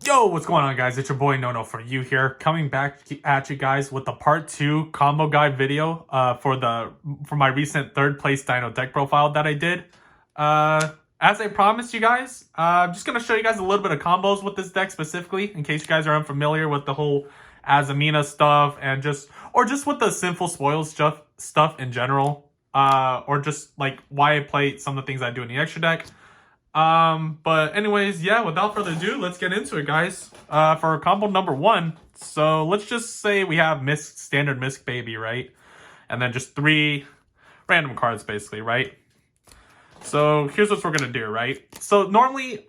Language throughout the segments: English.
Yo, what's going on, guys? It's your boy Nono for you here, coming back at you guys with the part 2 combo guide video for my recent third place Dino deck profile that I did. As I promised you guys, I'm just gonna show you guys a little bit of combos with this deck specifically, in case you guys are unfamiliar with the whole Azamina stuff and just with the Sinful Spoils stuff in general, or just like why I play some of the things I do in the extra deck. But anyways, yeah, without further ado, let's get into it, guys. For combo number 1, so let's just say we have standard Misk Baby, right? And then just 3 random cards, basically, right? So here's what we're gonna do, right? So normally,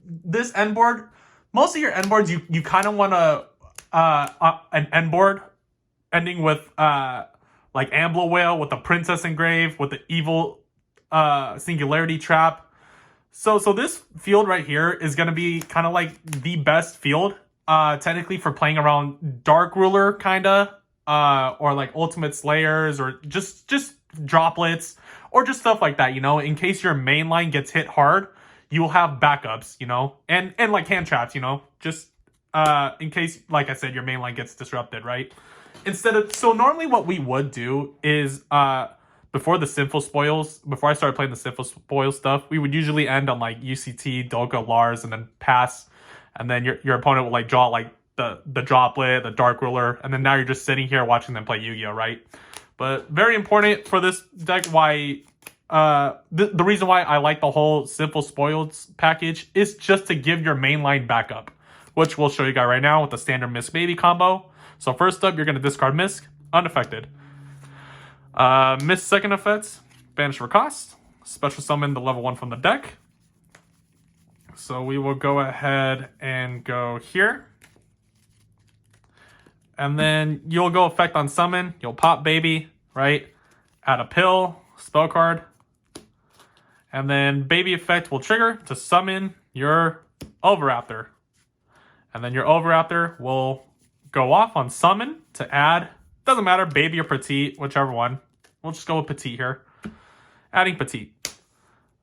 this end board, most of your end boards, you kind of want an end board ending with like Ambler Whale with the Princess Engrave with the evil Singularity Trap. So this field right here is going to be kind of like the best field, technically, for playing around Dark Ruler, kind of, or like Ultimate Slayers, or just droplets, or just stuff like that, you know, in case your main line gets hit hard, you will have backups, you know, and like hand traps, you know, just in case, like I said, your main line gets disrupted, right? So normally what we would do is, before I started playing the Sinful Spoils stuff, we would usually end on like UCT, Dolga, Lars, and then pass. And then your opponent will like draw like the Droplet, the Dark Ruler, and then now you're just sitting here watching them play Yu-Gi-Oh, right? But very important for this deck, why the reason why I like the whole Sinful Spoils package is just to give your main line backup, which we'll show you guys right now with the standard Misk Baby combo. So first up, you're going to discard Misk, unaffected. Miss second effects, banish for cost, special summon the level 1 from the deck. So we will go ahead and go here. And then you'll go effect on summon, you'll pop Baby, right? Add a pill, spell card. And then Baby effect will trigger to summon your Overraptor. And then your Overraptor will go off on summon to add, doesn't matter, Baby or Petite, whichever one. We'll just go with Petite here. Adding Petite.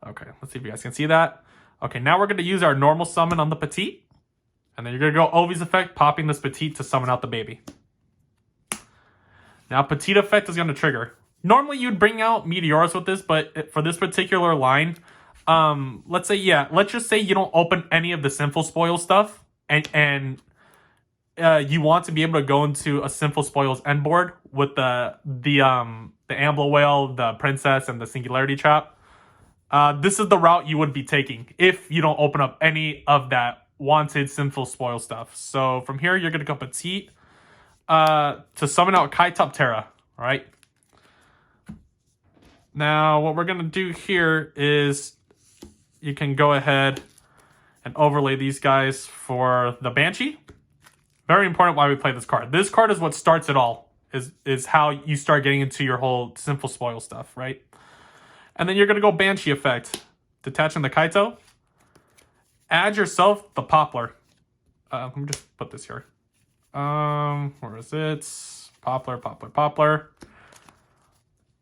Okay, let's see if you guys can see that. Okay, now we're going to use our normal summon on the Petite. And then you're going to go Ovi's effect, popping this Petite to summon out the Baby. Now Petite effect is going to trigger. Normally you'd bring out Meteoros with this, but for this particular line, let's just say you don't open any of the Sinful Spoil stuff, and you want to be able to go into a Sinful Spoils end board with the Ambler Whale, the Princess, and the Singularity Trap. This is the route you would be taking if you don't open up any of that wanted Sinful Spoil stuff. So from here, you're going to go Petite to summon out Kaitop Terra. All right. Now, what we're going to do here is you can go ahead and overlay these guys for the Banshee. Very important why we play this card. This card is what starts it all. Is how you start getting into your whole Sinful Spoil stuff, right? And then you're going to go Banshee effect. Detaching the Kaito. Add yourself the Poplar. Let me just put this here. Where is it? Poplar.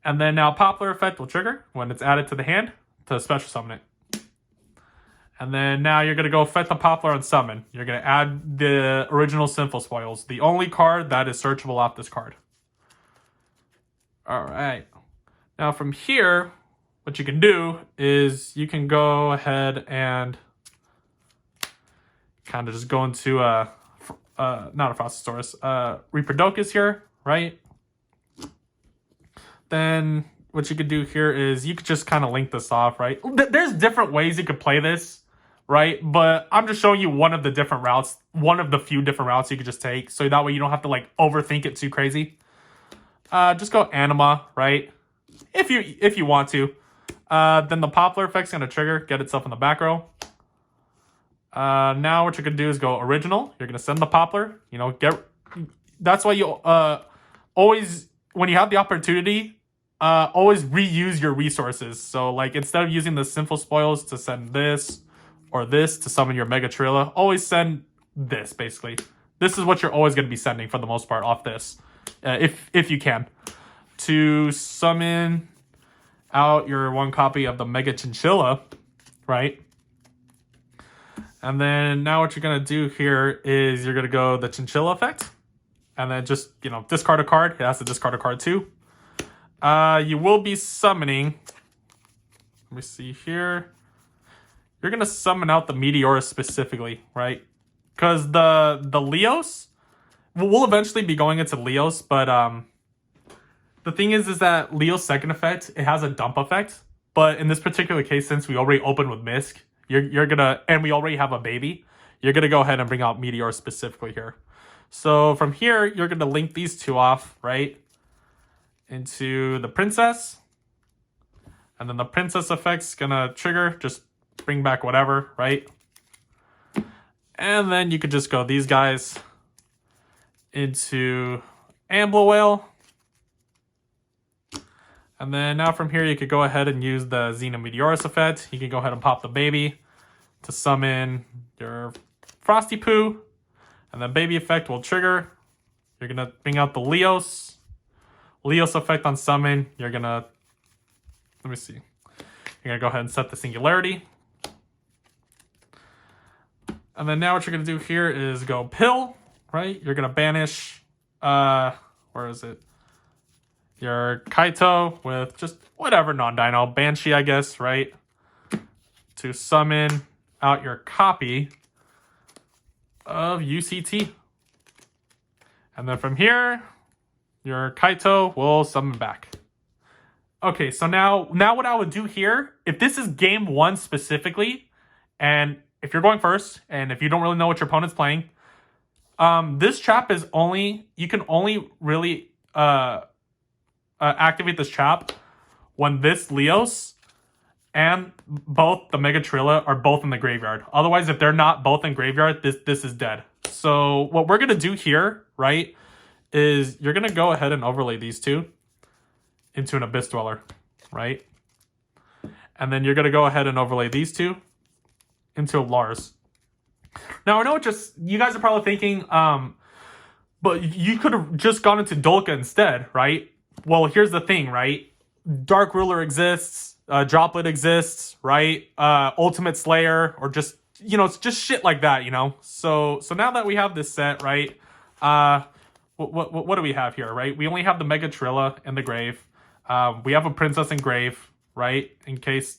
And then now Poplar effect will trigger when it's added to the hand to special summon it. And then now you're going to go effect the Poplar on summon. You're going to add the original Sinful Spoils, the only card that is searchable off this card. All right. Now from here, what you can do is you can go ahead and kind of just go into not a Frostosaurus, Reaperdocus here, right? Then what you could do here is you could just kind of link this off, right? There's different ways you could play this, right? But I'm just showing you one of the different routes, one of the few different routes you could just take, so that way you don't have to like overthink it too crazy. Just go Anima, right? If you want to. Then the Poplar effect's gonna trigger, get itself in the back row. Now what you're gonna do is go original. You're gonna send the Poplar. You know, that's why you always, when you have the opportunity, always reuse your resources. So like instead of using the Sinful Spoils to send this or this to summon your Mega Trilla, always send this, basically. This is what you're always going to be sending for the most part off this, if you can, to summon out your one copy of the Mega Chinchilla, right? And then now what you're going to do here is you're going to go the Chinchilla effect. And then just, you know, discard a card. It has to discard a card too. You will be summoning. Let me see here. You're going to summon out the Meteorus specifically, right? Because the Leos, we'll eventually be going into Leos, but the thing is that Leo's second effect, it has a dump effect. But in this particular case, since we already opened with Misk, you're going to, and we already have a baby, you're going to go ahead and bring out Meteorus specifically here. So from here, you're going to link these two off, right? Into the princess. And then the princess effect's going to trigger, just bring back whatever, right? And then you could just go these guys into Ambler Whale. And then now from here, you could go ahead and use the Xena Meteorus effect. You can go ahead and pop the baby to summon your Frosty Poo. And the baby effect will trigger. You're going to bring out the Leos. Leos effect on summon. You're going to, let me see. You're going to go ahead and set the singularity. And then now what you're going to do here is go pill, right? You're going to banish, where is it? Your Kaito with just whatever non-dino. Banshee, I guess, right? To summon out your copy of UCT. And then from here, your Kaito will summon back. Okay, so now what I would do here, if this is game 1 specifically, and if you're going first, and if you don't really know what your opponent's playing, this trap is only, you can only really activate this trap when this Leos and both the Mega Trilla are both in the graveyard. Otherwise, if they're not both in graveyard, this is dead. So what we're going to do here, right, is you're going to go ahead and overlay these two into an Abyss Dweller, right? And then you're going to go ahead and overlay these two into a Lars. Now, I know you guys are probably thinking, but you could have just gone into Dolka instead, right? Well, here's the thing, right? Dark Ruler exists. Droplet exists, right? Ultimate Slayer, or just, you know, it's just shit like that, you know? So now that we have this set, right? What do we have here, right? We only have the Mega Trilla in the grave. We have a Princess in grave, right? In case,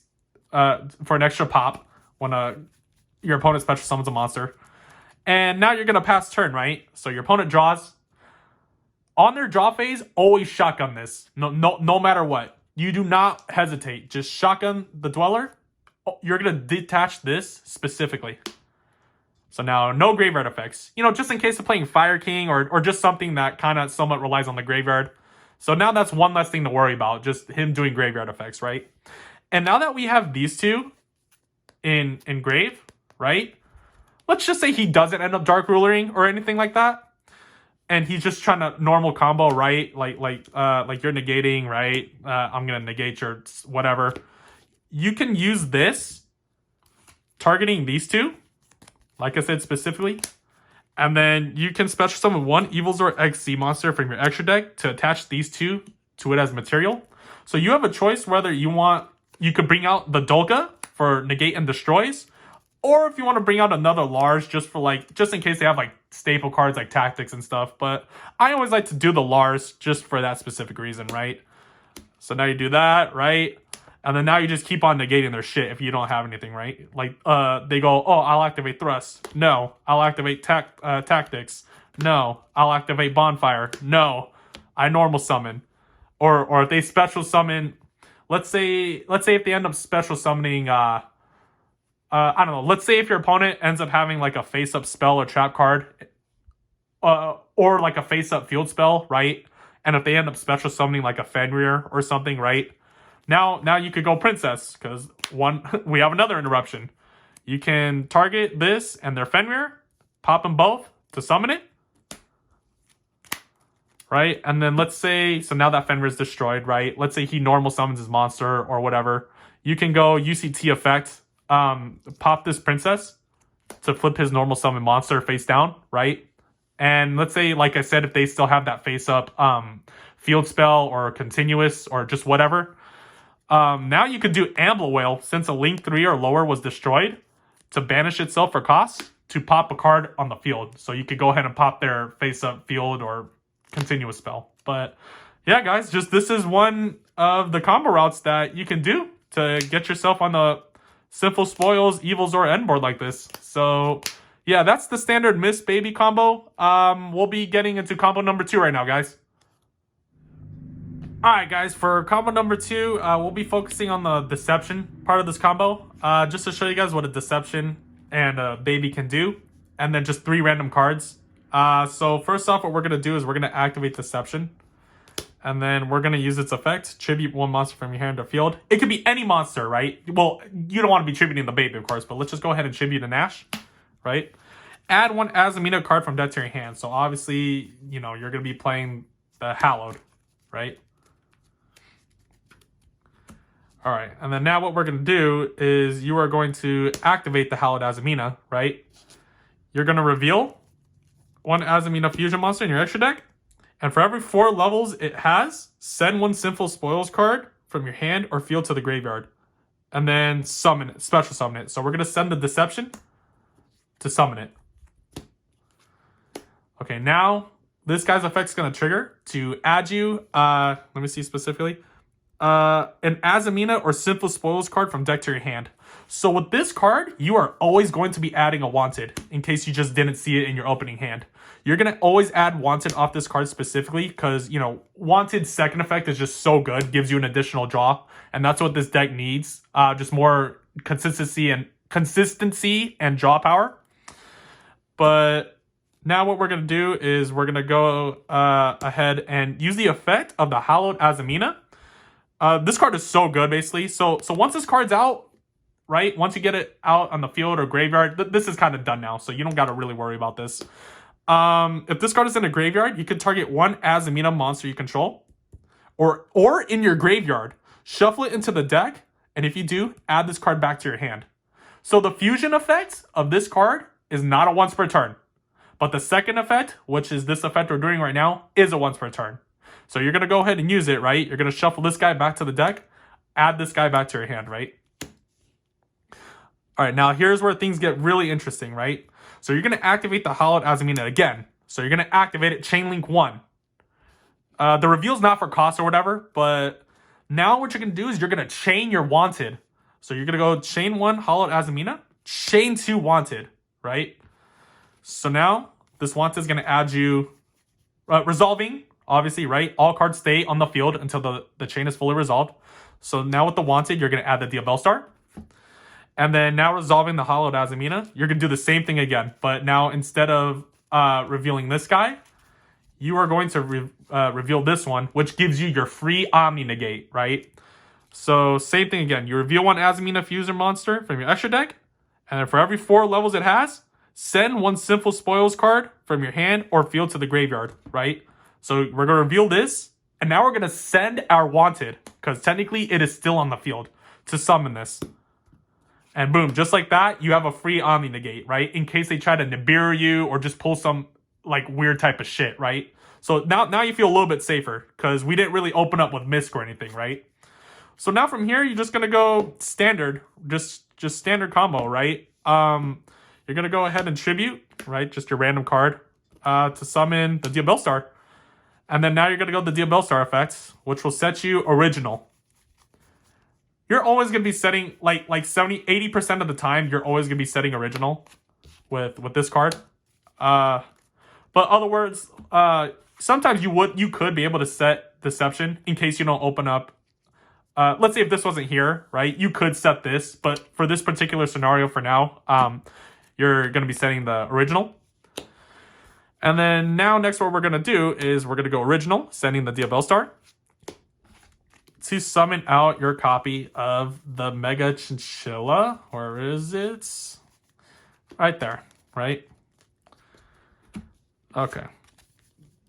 for an extra pop when your opponent special summons a monster. And now you're going to pass turn, right? So your opponent draws. On their draw phase, always shotgun this. No matter what. You do not hesitate. Just shotgun the Dweller. You're going to detach this specifically. So now, no graveyard effects. You know, just in case of playing Fire King or just something that kind of somewhat relies on the graveyard. So now that's one less thing to worry about. Just him doing graveyard effects, right? And now that we have these two in grave, right? Let's just say he doesn't end up Dark Rulering or anything like that. And he's just trying to normal combo, right? Like you're negating, right? I'm gonna negate your whatever. You can use this, targeting these two, like I said specifically, and then you can special summon one Evilzord XC monster from your extra deck to attach these two to it as material. So you have a choice whether you could bring out the Dolka for negate and destroys, or if you want to bring out another Lars just in case they have like staple cards like tactics and stuff. But I always like to do the Lars just for that specific reason, right? So now you do that, right? And then now you just keep on negating their shit if you don't have anything, right? Like they go, oh, I'll activate Thrust. No. I'll activate Tactics. No. I'll activate Bonfire. No. I normal summon. Or if they special summon, let's say if they end up special summoning I don't know. Let's say if your opponent ends up having like a face-up spell or trap card, or like a face-up field spell, right? And if they end up special summoning like a Fenrir or something, right? Now you could go Princess, because we have another interruption. You can target this and their Fenrir, pop them both to summon it, right? And then let's say, so now that Fenrir is destroyed, right? Let's say he normal summons his monster or whatever. You can go UCT effect. Pop this Princess to flip his normal summon monster face down, right? And let's say, like I said, if they still have that face up field spell or continuous or just whatever, now you could do Ambler Whale since a Link 3 or lower was destroyed. to banish itself for cost to pop a card on the field. So you could go ahead and pop their face-up field or continue a spell. But yeah, guys, just this is one of the combo routes that you can do to get yourself on the Sinful Spoils, Evil Zora end board like this. So yeah, that's the standard Miss Baby combo. We'll be getting into combo number 2 right now, guys. Alright, guys, for combo number 2, we'll be focusing on the Deception part of this combo. Just to show you guys what a Deception and a Baby can do. And then just 3 random cards. So first off, what we're going to do is we're going to activate Deception. And then we're going to use its effect. Tribute 1 monster from your hand or field. It could be any monster, right? Well, you don't want to be tributing the Baby, of course. But let's just go ahead and tribute an Ash, right? Add 1 Azamina card from deck to your hand. So obviously, you know, you're going to be playing the Hallowed, right? All right, and then now what we're going to do is you are going to activate the Hallowed Azamina, right? You're going to reveal 1 Azamina fusion monster in your extra deck. And for every 4 levels it has, send 1 Sinful Spoils card from your hand or field to the graveyard. And then summon it, special summon it. So we're going to send the Deception to summon it. Okay, now this guy's effect is going to trigger to add you, let me see specifically, an Azamina or Sinful Spoils card from deck to your hand. So with this card, you are always going to be adding a Wanted, in case you just didn't see it in your opening hand. You're going to always add Wanted off this card specifically, because, you know, Wanted second effect is just so good, gives you an additional draw, and that's what this deck needs. Just more consistency and draw power. But now what we're going to do is we're going to go ahead and use the effect of the Hallowed Azamina. This card is so good, basically. So once this card's out, right? Once you get it out on the field or graveyard, this is kind of done now, so you don't got to really worry about this. If this card is in a graveyard, you can target 1 Azamina monster you control, or in your graveyard, shuffle it into the deck, and if you do, add this card back to your hand. So the fusion effect of this card is not a once per turn, but the second effect, which is this effect we're doing right now, is a once per turn. So you're going to go ahead and use it, right? You're going to shuffle this guy back to the deck, add this guy back to your hand, right? All right, now here's where things get really interesting, right? So you're going to activate the Hallowed Azamina again. So you're going to activate it Chain Link 1. The reveal's not for cost or whatever, but now what you're going to do is you're going to chain your Wanted. So you're going to go Chain 1 Hallowed Azamina, Chain 2 Wanted, right? So now this Wanted is going to add you resolving, obviously, right? All cards stay on the field until the chain is fully resolved. So now with the Wanted, you're going to add the Diabell Star. And then now resolving the Hallowed Azamina, you're going to do the same thing again. But now instead of revealing this guy, you are going to reveal this one, which gives you your free Omni Negate, right? So same thing again. You reveal 1 Azamina fusion monster from your extra deck. And then for every 4 levels it has, send 1 Sinful Spoils card from your hand or field to the graveyard, right? So we're going to reveal this. And now we're going to send our Wanted, because technically it is still on the field, to summon this. And boom, just like that, you have a free Omni Negate, right? In case they try to Nibiru you or just pull some like weird type of shit, right? So now you feel a little bit safer, because we didn't really open up with Misk or anything, right? So now from here, you're just going to go standard, just standard combo, right? You're going to go ahead and tribute, right? Just your random card to summon the Diabell Star. And then now you're going to go the Diabell Star effects, which will set you original. You're always going to be setting, like 70-80% of the time, you're always going to be setting original with this card. But other words, sometimes you could be able to set Deception in case you don't open up. Let's say if this wasn't here, right? You could set this, but for this particular scenario for now, you're going to be setting the original. And then now next what we're going to do is we're going to go original, sending the Diabell Star, to summon out your copy of the Mega Chinchilla. Where is it? Right there, right? Okay.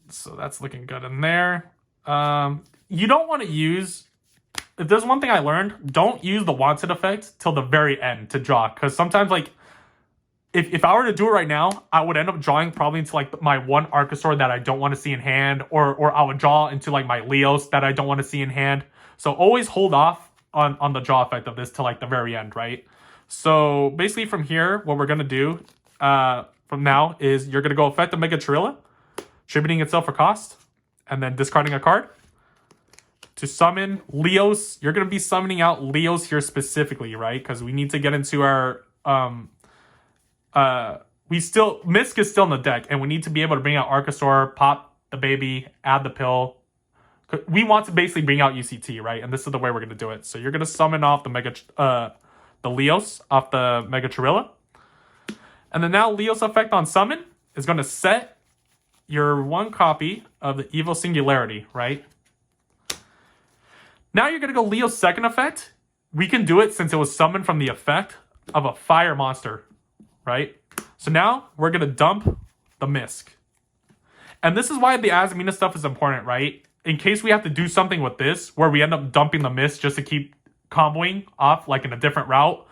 So that's looking good in there. You don't want to use... If there's one thing I learned, don't use the Wanted effect till the very end to draw. Because sometimes, like, if I were to do it right now, I would end up drawing probably into, like, my one Archosaur that I don't want to see in hand. Or I would draw into, like, my Leos that I don't want to see in hand. So always hold off on the draw effect of this till, like, the very end, right? So basically from here, what we're going to do from now is you're going to go effective Mega Chirilla, tributing itself for cost, and then discarding a card. To summon Leos, you're going to be summoning out Leos here specifically, right? Because we need to get into our... Misk is still in the deck, and we need to be able to bring out Archosaur, pop the baby, add the pill. We want to basically bring out UCT, right? And this is the way we're going to do it. So you're going to summon off the Leos off the Mega Chirilla. And then now Leos effect on summon is going to set your one copy of the Evil Singularity, right? Now you're going to go Leo's second effect. We can do it since it was summoned from the effect of a fire monster, right? So now we're going to dump the Misk. And this is why the Azamina stuff is important, right? In case we have to do something with this, where we end up dumping the Misk just to keep comboing off like in a different route,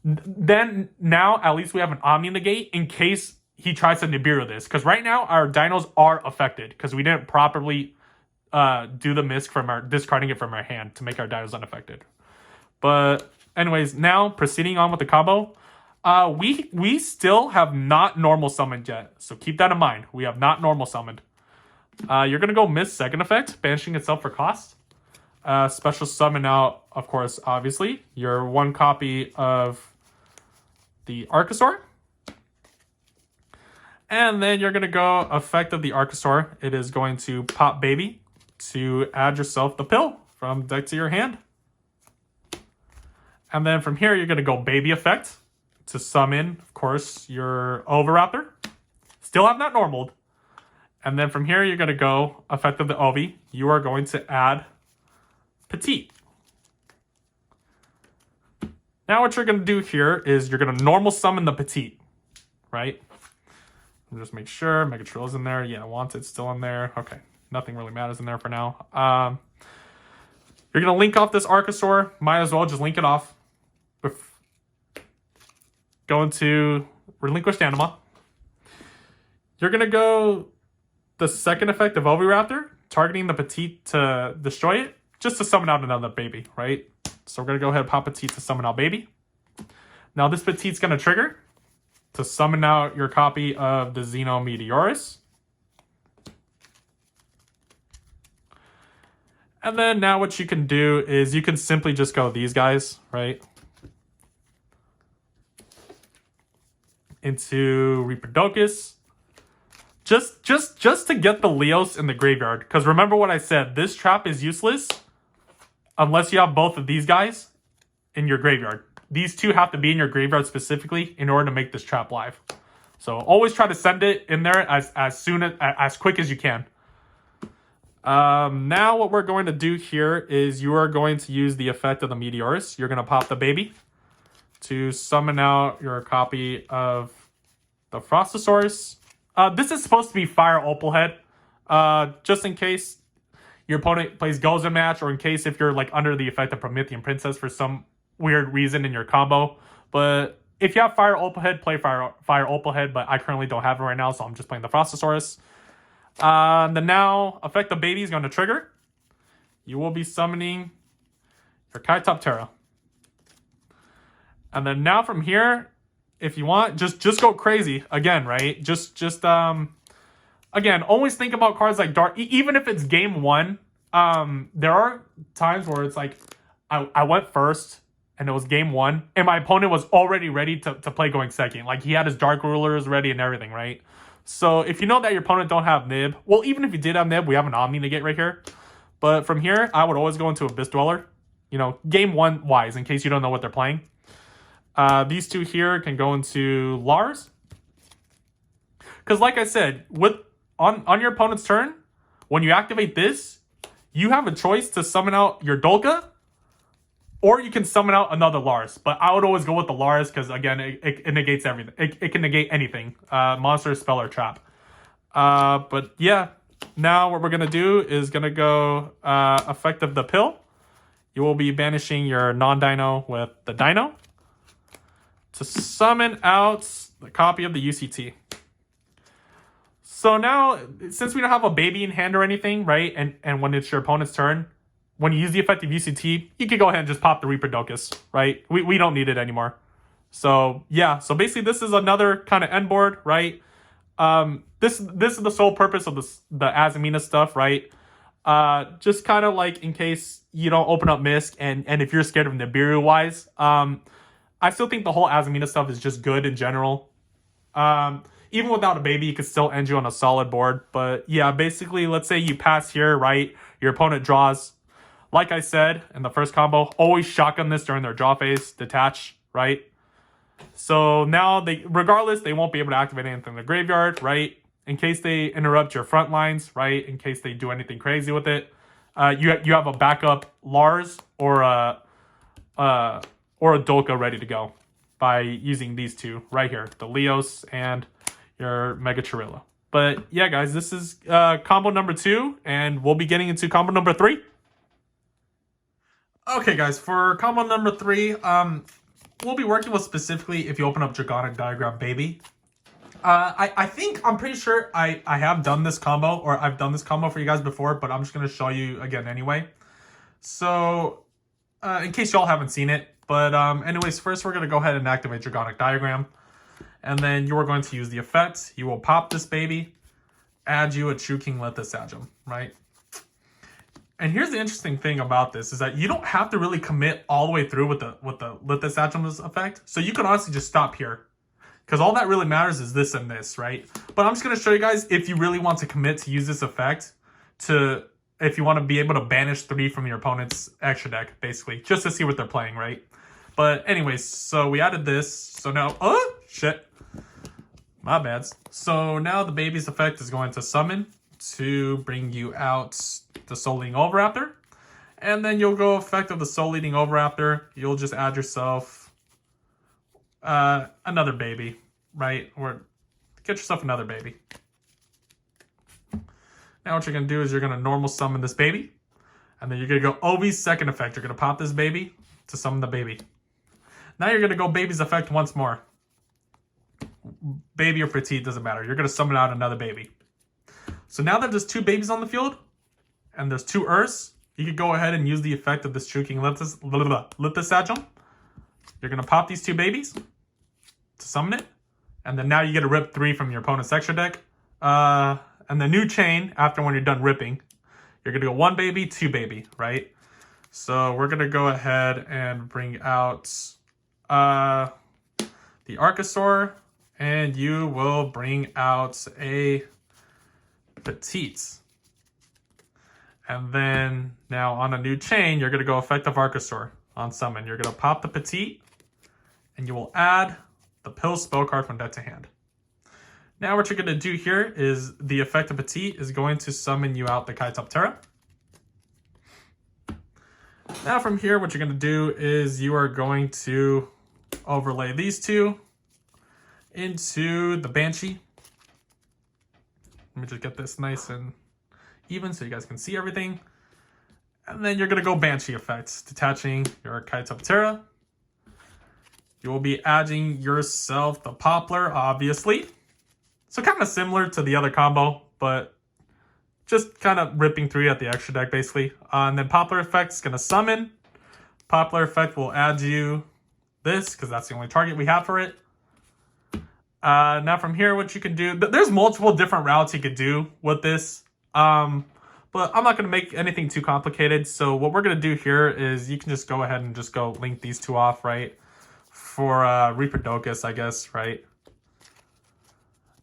then now at least we have an Omni negate in case he tries to Nibiru this. Because right now our dinos are affected because we didn't properly do the Misk from our discarding it from our hand to make our dinos unaffected. But anyways, now proceeding on with the combo. We still have not normal summoned yet, so keep that in mind. We have not normal summoned. You're gonna go Miss second effect, banishing itself for cost. Special summon out, of course, obviously, your one copy of the Archosaur. And then you're gonna go effect of the Archosaur. It is going to pop baby to add yourself the pill from deck to your hand. And then from here, you're gonna go baby effect to summon, of course, your Oviraptor. Still have not normaled. And then from here, you're going to go effect of the Ovi. You are going to add Petite. Now what you're going to do here is you're going to normal summon the Petite, right? Just make sure Mega Trilla's in there. Yeah, Wanted's still in there. Okay, nothing really matters in there for now. You're going to link off this Archosaur. Might as well just link it off. Going to Relinquished Anima. You're going to go the second effect of Oviraptor, targeting the Petite to destroy it, just to summon out another baby, right? So we're going to go ahead and pop Petite to summon out baby. Now this Petite's going to trigger to summon out your copy of the Xeno Meteorus. And then now what you can do is you can simply just go these guys, right? Into Reaper-Docus. Just to get the Leos in the graveyard. Because remember what I said, this trap is useless unless you have both of these guys in your graveyard. These two have to be in your graveyard specifically in order to make this trap live. So always try to send it in there as quick as you can. Now what we're going to do here is you are going to use the effect of the Meteorus. You're going to pop the baby to summon out your copy of the Frostosaurus. This is supposed to be Fire Opalhead, just in case your opponent plays Gozen Match, or in case if you're like under the effect of Promethean Princess for some weird reason in your combo. But if you have Fire Opalhead, play Fire Opalhead, but I currently don't have it right now, so I'm just playing the Frostosaurus. The now effect of baby is going to trigger. You will be summoning your Kaitop-Terra. And then now from here, if you want, just go crazy again, right? Again, always think about cards like Dark. Even if it's game one, there are times where it's like I went first and it was game one, and my opponent was already ready to play going second. Like he had his Dark Rulers ready and everything, right? So if you know that your opponent don't have Nib, well, even if you did have Nib, we have an Omni negate right here. But from here, I would always go into Abyss Dweller, you know, game one wise, in case you don't know what they're playing. These two here can go into Lars. Because like I said, on your opponent's turn, when you activate this, you have a choice to summon out your Dolka, or you can summon out another Lars. But I would always go with the Lars because, again, it negates everything. It can negate anything. Monster, spell, or trap. But yeah, now what we're going to do is going to go effect of the pill. You will be banishing your non-dino with the dino to summon out the copy of the UCT. So now, since we don't have a baby in hand or anything, right? And when it's your opponent's turn, when you use the effective UCT, you can go ahead and just pop the Reaper-Docus, right? We don't need it anymore. So yeah, so basically this is another kind of end board, right? This is the sole purpose of the Azamina stuff, right? Just kind of like in case you don't open up Misk and if you're scared of Nibiru wise, I still think the whole Azamina stuff is just good in general. Even without a baby, it could still end you on a solid board. But yeah, basically, let's say you pass here, right? Your opponent draws. Like I said in the first combo, always shotgun this during their draw phase, detach, right? So now regardless, they won't be able to activate anything in the graveyard, right? In case they interrupt your front lines, right? In case they do anything crazy with it, you have a backup Lars or a Dolka ready to go by using these two right here, the Leos and your Mega Chirilla. But yeah, guys, this is combo number 2, and we'll be getting into combo number 3. Okay, guys, for combo number 3, we'll be working with specifically if you open up Dragonic Diagram Baby. I'm pretty sure I have done this combo, or I've done this combo for you guys before, but I'm just going to show you again anyway. So, in case y'all haven't seen it, but anyways, first we're going to go ahead and activate Dragonic Diagram. And then you are going to use the effect. You will pop this baby, add you a True King Lithus Agem, right? And here's the interesting thing about this is that you don't have to really commit all the way through with the Lithus Agem's effect. So you can honestly just stop here. Because all that really matters is this and this, right? But I'm just going to show you guys if you really want to commit to use this effect if you want to be able to banish 3 from your opponent's extra deck, basically. Just to see what they're playing, right? But anyways, so we added this. So now, oh, shit. My bad. So now the baby's effect is going to summon to bring you out the Soul Eating Oviraptor. And then you'll go effect of the Soul Eating Oviraptor. You'll just add yourself another baby, right? Or get yourself another baby. Now what you're going to do is you're going to normal summon this baby. And then you're going to go Ovi's second effect. You're going to pop this baby to summon the baby. Now you're going to go baby's effect once more. Baby or petite, doesn't matter. You're going to summon out another baby. So now that there's 2 babies on the field, and there's 2 Earths, you can go ahead and use the effect of this True King Lithus Agem. You're going to pop these 2 babies to summon it. And then now you get to rip 3 from your opponent's extra deck. And the new chain, after when you're done ripping, you're going to go 1 baby, 2 baby, right? So we're going to go ahead and bring out the Archosaur. And you will bring out a petite. And then now on a new chain, you're going to go effective Archosaur on summon. You're going to pop the petite, and you will add the pill spell card from deck to hand. Now what you're going to do here is the effective petite is going to summon you out the Kaitoptera. Now from here, what you're going to do is you are going to overlay these 2 into the Banshee. Let me just get this nice and even so you guys can see everything. And then you're going to go Banshee effects, detaching your Kaitoptera. You will be adding yourself the Poplar, obviously. So kind of similar to the other combo, but just kind of ripping 3 at the extra deck, basically. And then Poplar effect is going to summon. Poplar effect will add you this, because that's the only target we have for it. Now from here, what you can do, there's multiple different routes you could do with this. But I'm not going to make anything too complicated. So what we're going to do here is you can just go ahead and just go link these 2 off, right? For Reaperdocus, I guess, right?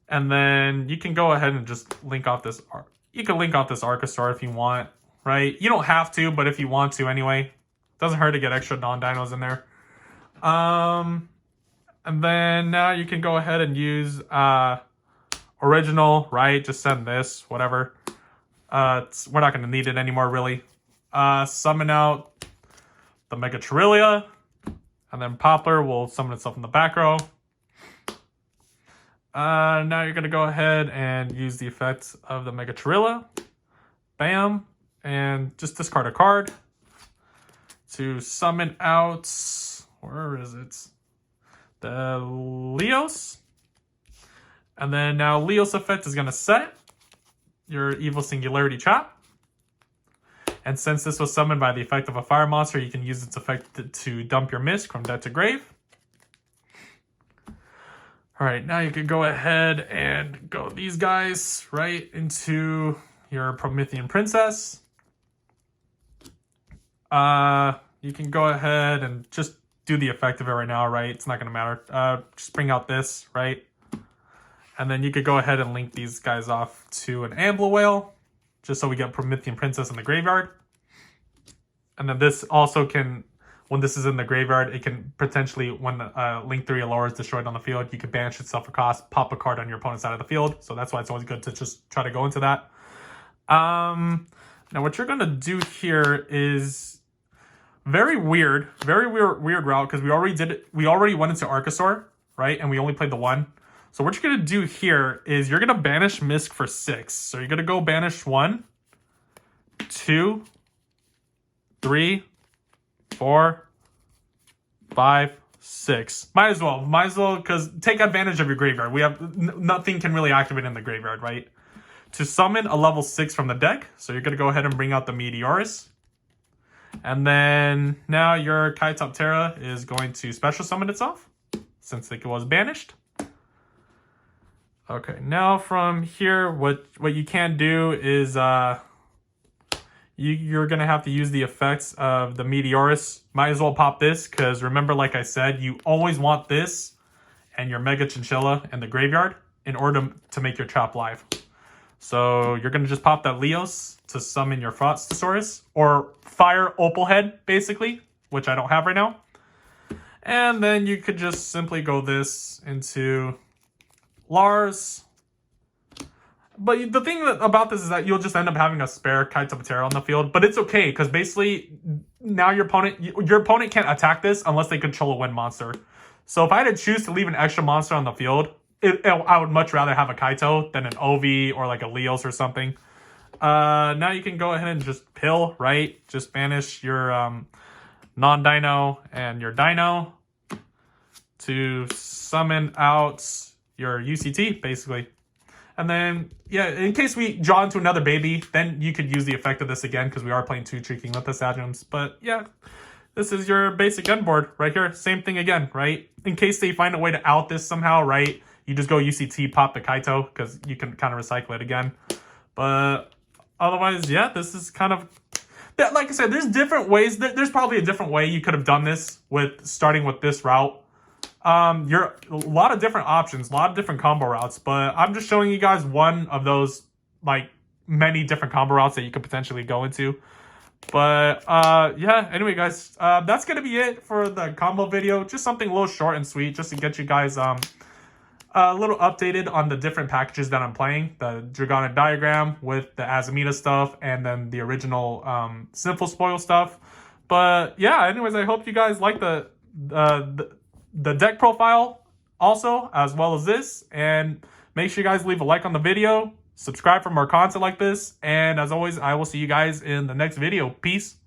And then you can go ahead and just link off this. You can link off this Archosaur if you want, right? You don't have to, but if you want to anyway. Doesn't hurt to get extra non-dinos in there. And then now you can go ahead and use original, right? Just send this, whatever. We're not going to need it anymore, really. Summon out the Mega Chirilla. And then Poplar will summon itself in the back row. Now you're going to go ahead and use the effect of the Mega Chirilla. Bam. And just discard a card to summon out, where is it? The Leos. And then now Leos effect is going to set your Evil Singularity Trap. And since this was summoned by the effect of a fire monster, you can use its effect to dump your Misk from dead to grave. All right, now you can go ahead and go these guys right into your Promethean Princess. You can go ahead and just do the effect of it right now, right? It's not going to matter. Just bring out this, right? And then you could go ahead and link these guys off to an Ambler Whale, just so we get Promethean Princess in the graveyard. And then this also can, when this is in the graveyard, it can potentially, when Link 3 or lower is destroyed on the field, you can banish itself for cost, pop a card on your opponent's side of the field. So that's why it's always good to just try to go into that. Now what you're going to do here is very weird route, because we already did it. We already went into Archosaur, right? And we only played the one. So what you're going to do here is you're going to banish Misk for 6. So you're going to go banish 1, 2, 3, 4, 5, 6. Might as well, because take advantage of your graveyard. We have nothing can really activate in the graveyard, right? To summon a level 6 from the deck, so you're going to go ahead and bring out the Meteorus. And then now your Kaitoptera is going to special summon itself, since it was banished. Okay, now from here, what you can do is you're going to have to use the effects of the Meteorus. Might as well pop this, because remember, like I said, you always want this and your Mega Chinchilla in the graveyard in order to make your trap live. So you're going to just pop that Leos to summon your Frostosaurus, or Fire Opalhead, basically, which I don't have right now. And then you could just simply go this into Lars. But the thing about this is that you'll just end up having a spare Kaitoptera on the field. But it's okay, because basically now your opponent can't attack this unless they control a wind monster. So if I had to choose to leave an extra monster on the field, I would much rather have a Kaito than an Ovi or like a Leos or something. Now you can go ahead and just pill, right? Just banish your non-Dino and your Dino to summon out your UCT, basically. And then, yeah, in case we draw into another baby, then you could use the effect of this again, because we are playing 2 Tricky Lithus Adjums. But yeah, this is your basic gun board right here. Same thing again, right? In case they find a way to out this somehow, right? You just go UCT, pop the Kaito, because you can kind of recycle it again. But otherwise, yeah, this is kind of... Like I said, there's different ways. There's probably a different way you could have done this with starting with this route. You're a lot of different options, a lot of different combo routes, but I'm just showing you guys one of those, like, many different combo routes that you could potentially go into. But yeah, anyway guys, that's gonna be it for the combo video. Just something a little short and sweet, just to get you guys a little updated on the different packages that I'm playing. The Dragonic diagram with the Azamina stuff, and then the original Simple Spoil stuff. But yeah, anyways, I hope you guys like the deck profile also, as well as this. And make sure you guys leave a like on the video, subscribe for more content like this, and as always, I will see you guys in the next video. Peace.